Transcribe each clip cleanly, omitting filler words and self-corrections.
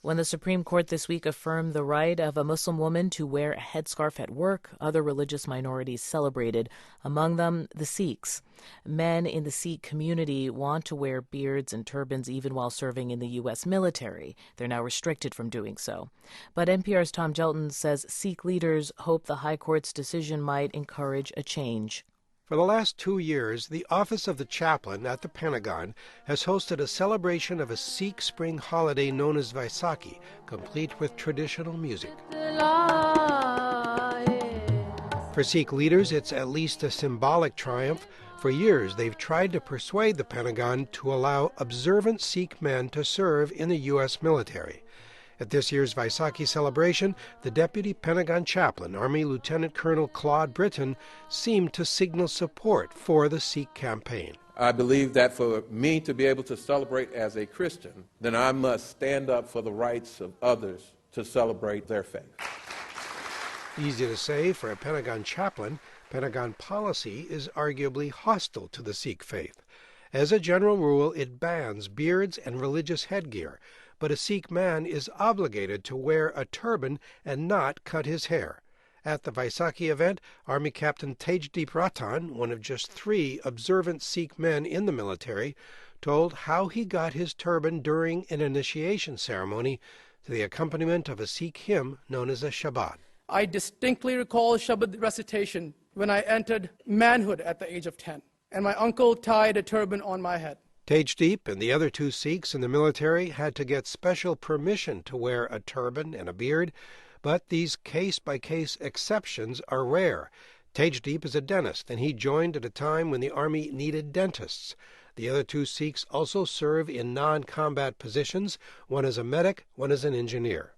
When the Supreme Court this week affirmed the right of a Muslim woman to wear a headscarf at work, other religious minorities celebrated, among them the Sikhs. Men in the Sikh community want to wear beards and turbans even while serving in the U.S. military. They're now restricted from doing so. But NPR's Tom Gelton says Sikh leaders hope the High Court's decision might encourage a change. For the last 2 years, the Office of the Chaplain at the Pentagon has hosted a celebration of a Sikh spring holiday known as Vaisakhi, complete with traditional music. For Sikh leaders, it's at least a symbolic triumph. For years, they've tried to persuade the Pentagon to allow observant Sikh men to serve in the U.S. military. At this year's Vaisakhi celebration, the Deputy Pentagon Chaplain, Army Lieutenant Colonel Claude Britton, seemed to signal support for the Sikh campaign. I believe that for me to be able to celebrate as a Christian, then I must stand up for the rights of others to celebrate their faith. Easy to say for a Pentagon chaplain, Pentagon policy is arguably hostile to the Sikh faith. As a general rule, it bans beards and religious headgear, but a Sikh man is obligated to wear a turban and not cut his hair. At the Vaisakhi event, Army Captain Tejdeep Ratan, one of just 3 observant Sikh men in the military, told how he got his turban during an initiation ceremony to the accompaniment of a Sikh hymn known as a Shabad. I distinctly recall Shabad recitation when I entered manhood at the age of 10, and my uncle tied a turban on my head. Tejdeep and the other 2 Sikhs in the military had to get special permission to wear a turban and a beard, but these case-by-case exceptions are rare. Tejdeep is a dentist, and he joined at a time when the Army needed dentists. The other 2 Sikhs also serve in non-combat positions. One is a medic, one is an engineer.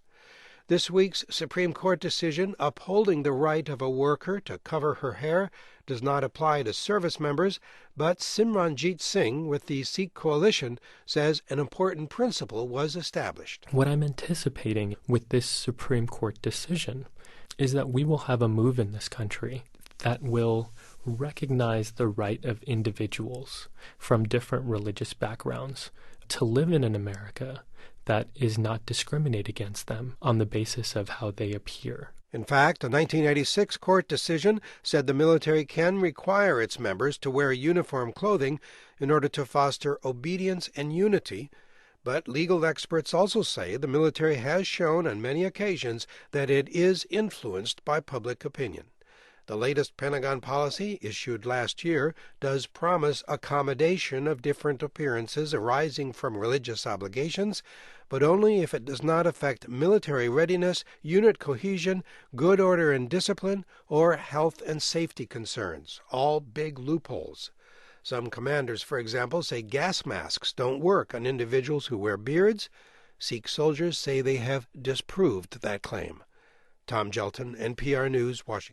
This week's Supreme Court decision upholding the right of a worker to cover her hair does not apply to service members, but Simranjit Singh with the Sikh Coalition says an important principle was established. What I'm anticipating with this Supreme Court decision is that we will have a move in this country that will recognize the right of individuals from different religious backgrounds to live in an America that is not discriminate against them on the basis of how they appear. In fact, a 1986 court decision said the military can require its members to wear uniform clothing in order to foster obedience and unity. But legal experts also say the military has shown on many occasions that it is influenced by public opinion. The latest Pentagon policy, issued last year, does promise accommodation of different appearances arising from religious obligations, but only if it does not affect military readiness, unit cohesion, good order and discipline, or health and safety concerns, all big loopholes. Some commanders, for example, say gas masks don't work on individuals who wear beards. Sikh soldiers say they have disproved that claim. Tom Gelton, NPR News, Washington.